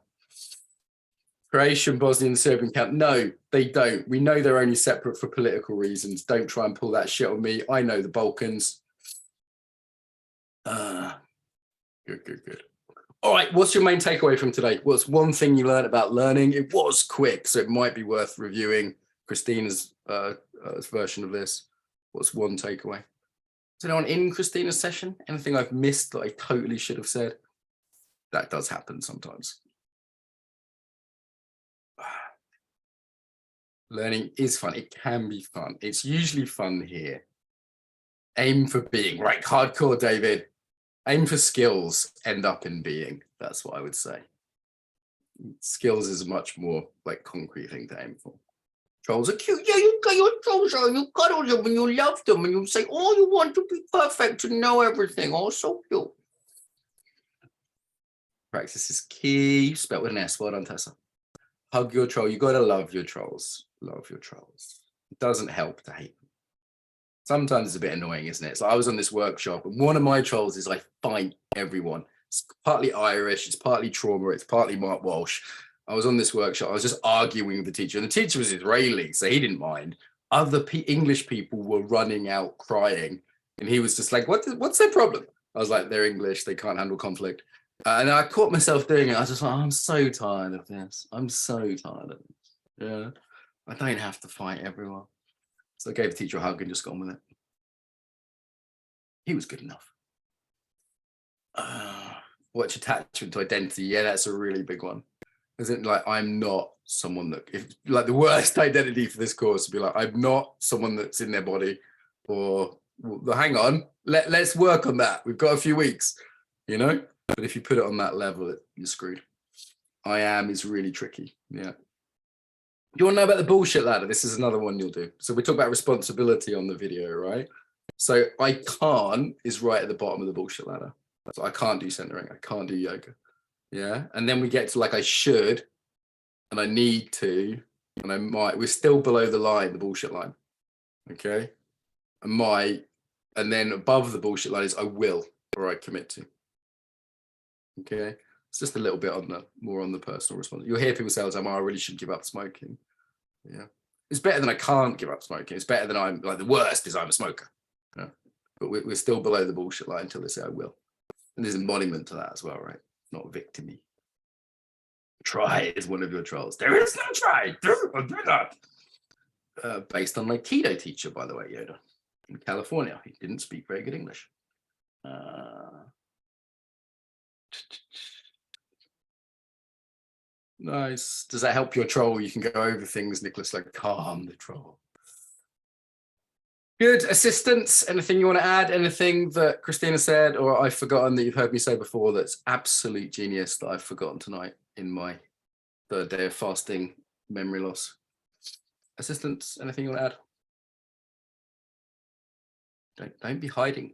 Croatian, Bosnian, Serbian count. No, they don't. We know they're only separate for political reasons. Don't try and pull that shit on me. I know the Balkans. Good. All right, what's your main takeaway from today? What's one thing you learned about learning? It was quick, so it might be worth reviewing Christina's version of this. What's one takeaway? Is anyone in Christina's session? Anything I've missed that I totally should have said? That does happen sometimes. Learning is fun. It can be fun. It's usually fun here. Aim for being. Right, hardcore, David. Aim for skills, end up in being. That's what I would say. Skills is a much more like concrete thing to aim for. Trolls are cute. Yeah, you got your trolls on. You cuddle them and you love them and you say, oh, you want to be perfect, to know everything. Oh, so cute. Practice is key. Spelled with an S. Well done, Tessa. Hug your troll. You got to love your trolls. Love your trolls. It doesn't help to hate them. Sometimes it's a bit annoying, isn't it? So I was on this workshop and one of my trolls is I fight everyone. It's partly Irish, it's partly trauma, it's partly Mark Walsh. I was on this workshop, I was just arguing with the teacher, and the teacher was Israeli, so he didn't mind. Other English people were running out crying, and he was just like, what's their problem? I was like, they're English, they can't handle conflict. And I caught myself doing it. I was just like, I'm so tired of this. I'm so tired of this. Yeah, I don't have to fight everyone. So I gave the teacher a hug and just got on with it. He was good enough. What's attachment to identity? Yeah, that's a really big one. Isn't like I'm not someone that, if like the worst identity for this course would be like I'm not someone that's in their body, or well, hang on, let's work on that. We've got a few weeks, you know. But if you put it on that level, you're screwed. I am is really tricky. Yeah. You want to know about the bullshit ladder? This is another one you'll do. So we talk about responsibility on the video, right? So I can't is right at the bottom of the bullshit ladder. So I can't do centering. I can't do yoga. Yeah. And then we get to like I should, and I need to, and I might. We're still below the line, the bullshit line. Okay. I might, and then above the bullshit line is I will, or I commit to. Okay. It's just a little bit on the more on the personal response. You'll hear people say all the time, oh, I really should give up smoking. Yeah. It's better than I can't give up smoking. It's better than I'm like the worst is I'm a smoker. Yeah. But we're still below the bullshit line until they say I will. And there's embodiment to that as well, right? Not victim-y. Try is one of your trolls. There is no try. Do not. Based on my keto teacher, by the way, Yoda, in California. He didn't speak very good English. Nice. Does that help your troll? You can go over things, Nicholas, like calm the troll. Good. Assistants, anything you want to add? Anything that Christina said or I've forgotten that you've heard me say before that's absolute genius that I've forgotten tonight in my third day of fasting memory loss? Assistants, anything you want to add? Don't be hiding.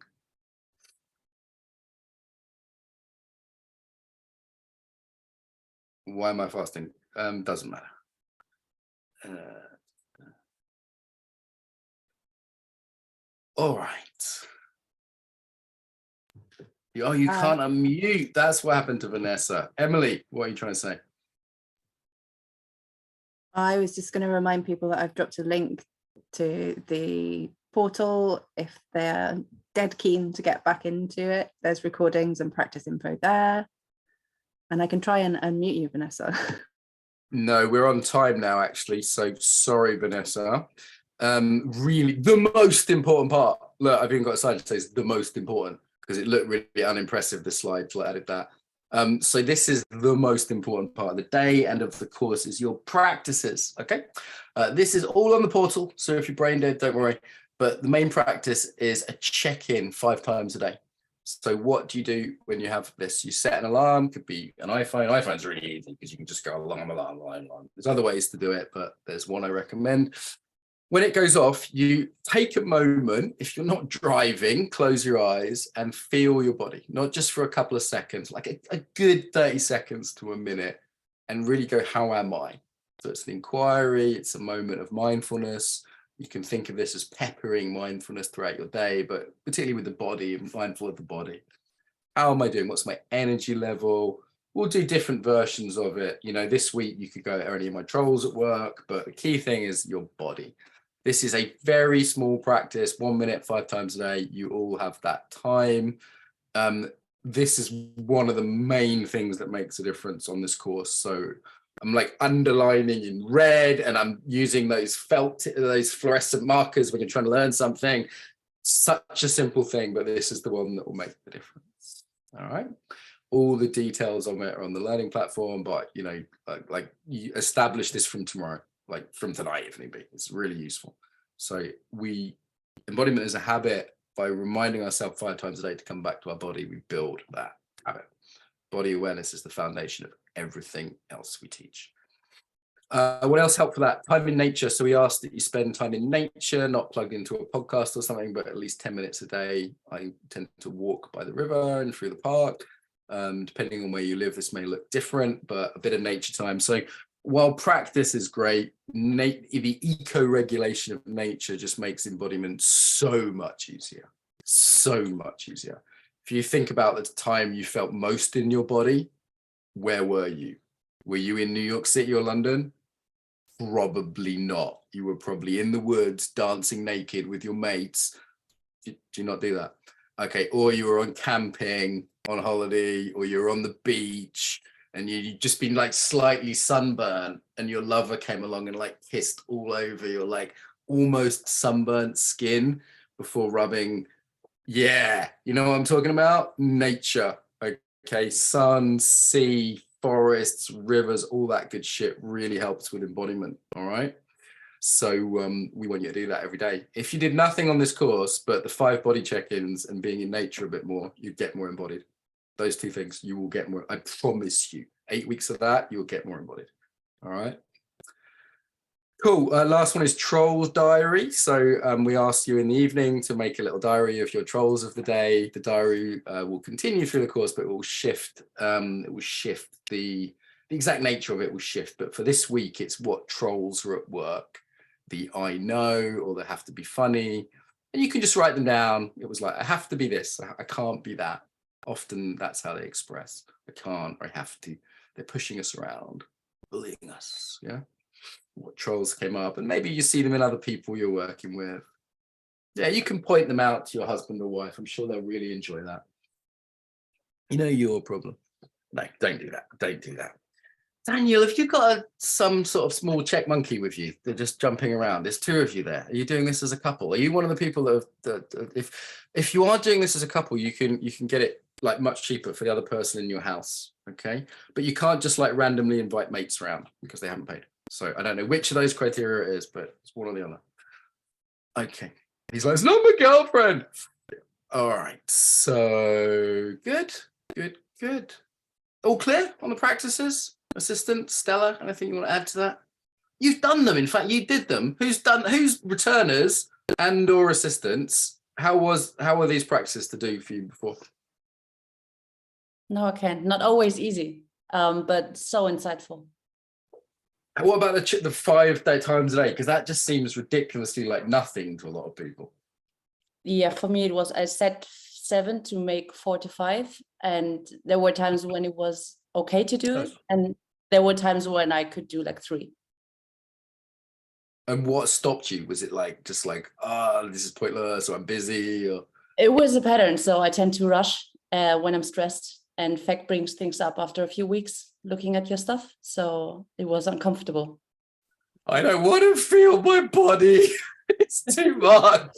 Why am I fasting? Doesn't matter. All right. Oh, you can't unmute. That's what happened to Vanessa. Emily, what are you trying to say? I was just going to remind people that I've dropped a link to the portal if they're dead keen to get back into it. There's recordings and practice info there. And I can try and unmute you, Vanessa. No, we're on time now, actually. So sorry, Vanessa. Really, the most important part. Look, I've even got a slide to say it's the most important because it looked really unimpressive, the slide, so I added that. So this is the most important part of the day and of the course is your practices, okay? This is all on the portal, so if you're brain dead, don't worry. But the main practice is a check-in 5 times a day. So what do you do when you have this? You set an alarm, could be an iPhone. iPhone's really easy because you can just go alarm. There's other ways to do it, but there's one I recommend. When it goes off, you take a moment, if you're not driving, close your eyes and feel your body, not just for a couple of seconds, like a good 30 seconds to a minute, and really go, how am I? So it's an inquiry, it's a moment of mindfulness. You can think of this as peppering mindfulness throughout your day, but particularly with the body, mindful of the body. How am I doing? What's my energy level? We'll do different versions of it. You know, this week you could go, are any of my trolls at work? But the key thing is your body. This is a very small practice, 1 minute, 5 times a day. You all have that time. This is one of the main things that makes a difference on this course. So I'm like underlining in red, and I'm using those fluorescent markers when you're trying to learn something. Such a simple thing, but this is the one that will make the difference. All right. All the details on it are on the learning platform, but you know, like you establish this from tomorrow, like from tonight if need be. It's really useful. So embodiment is a habit. By reminding ourselves 5 times a day to come back to our body, we build that habit. Body awareness is the foundation of everything else we teach. What else helped for that? Time in nature. So we asked that you spend time in nature, not plugged into a podcast or something, but at least 10 minutes a day. I tend to walk by the river and through the park. Depending on where you live, this may look different, but a bit of nature time. So while practice is great, the eco-regulation of nature just makes embodiment so much easier, so much easier. If you think about the time you felt most in your body, where were you? Were you in New York City or London? Probably not. You were probably in the woods dancing naked with your mates. Do you not do that? Okay, or you were on camping, on holiday, or you're on the beach, and you'd just been like slightly sunburned, and your lover came along and like kissed all over your like almost sunburnt skin before rubbing. Yeah, you know what I'm talking about? Nature. Okay, sun, sea, forests, rivers, all that good shit really helps with embodiment. All right. So we want you to do that every day. If you did nothing on this course, but the 5 body check-ins and being in nature a bit more, you get more embodied. Those 2 things, you will get more. I promise you, 8 weeks of that, you'll get more embodied. All right. Cool. Last one is Trolls Diary. So we asked you in the evening to make a little diary of your trolls of the day. The diary will continue through the course, but it will shift. It will shift the exact nature of it will shift. But for this week, it's what trolls are at work. The I know, or they have to be funny. And you can just write them down. It was like, I have to be this. I can't be that. Often that's how they express. I can't, I have to. They're pushing us around, bullying us. Yeah. What trolls came up, and maybe you see them in other people you're working with. Yeah, you can point them out to your husband or wife. I'm sure they'll really enjoy that. You know your problem. No, don't do that. Don't do that. Daniel, if you've got some sort of small check monkey with you, they're just jumping around. There's 2 of you there. Are you doing this as a couple? Are you one of the people that if you are doing this as a couple, you can get it like much cheaper for the other person in your house. Okay, but you can't just like randomly invite mates around because they haven't paid. So I don't know which of those criteria it is, but it's one or the other. Okay, he's like, it's not my girlfriend. All right, so good. All clear on the practices? Assistant, Stella, anything you want to add to that? You've done them. In fact, you did them. Who's returners and or assistants? How were these practices to do for you before? No, I can't. Not always easy, but so insightful. What about the 5 times a day? Because that just seems ridiculously like nothing to a lot of people. Yeah, for me it was, I set 7 to make 4 to 5, and there were times when it was okay to do it, and there were times when I could do like 3. And what stopped you? Was it like just like, this is pointless, or I'm busy, or? It was a pattern, so I tend to rush when I'm stressed, and fact brings things up after a few weeks looking at your stuff, so it was uncomfortable. I don't want to feel my body. It's too much.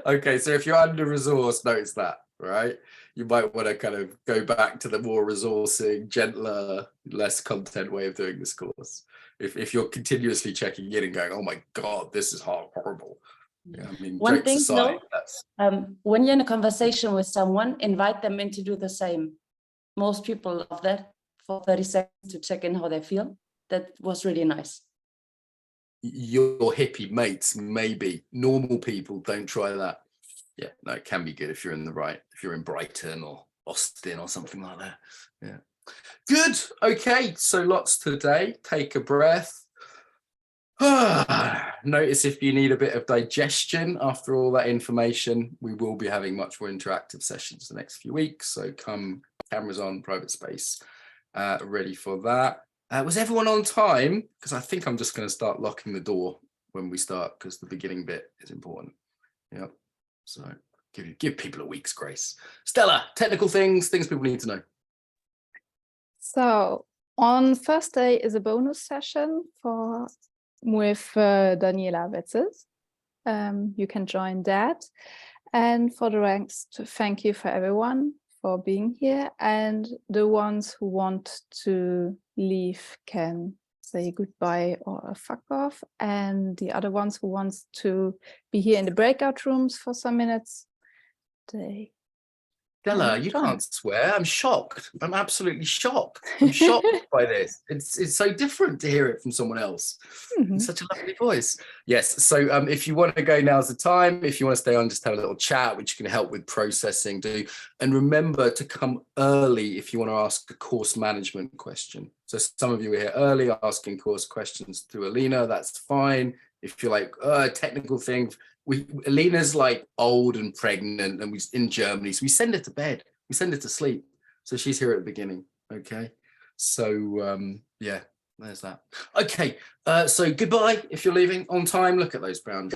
Okay, so if you're under-resourced, notice that, right? You might want to kind of go back to the more resourcing, gentler, less content way of doing this course. If you're continuously checking in and going, oh my God, this is horrible. Yeah, I mean, one thing aside, though, when you're in a conversation with someone, invite them in to do the same. Most people love that, for 30 seconds to check in how they feel. That was really nice. your hippie mates, maybe. Normal people, don't try that. Yeah, no, it can be good if you're in if you're in Brighton or Austin or something like that. Yeah. Good. Okay, so lots today. Take a breath. Notice if you need a bit of digestion after all that information. We will be having much more interactive sessions the next few weeks. So come, cameras on, private space, ready for that. Was everyone on time? Because I think I'm just going to start locking the door when we start, because the beginning bit is important. Yeah. So give people a week's grace. Stella, technical things people need to know. So on Thursday is a bonus session with Daniela Wetzes. You can join that. And for the ranks, thank you for everyone for being here. And the ones who want to leave can say goodbye or fuck off. And the other ones who want to be here in the breakout rooms for some minutes, they Stella, you can't swear. I'm shocked. I'm absolutely shocked. I'm shocked by this. It's so different to hear it from someone else. Mm-hmm. Such a lovely voice. Yes. So if you want to go, now's the time. If you want to stay on, just have a little chat, which can help with processing. And remember to come early if you want to ask a course management question. So some of you are here early asking course questions to Alina. That's fine. If you're like, technical thing. Alina's like old and pregnant and in Germany, so we send her to bed, we send her to sleep, so she's here at the beginning. Okay, so yeah, there's that. Okay, so goodbye if you're leaving on time. Look at those brown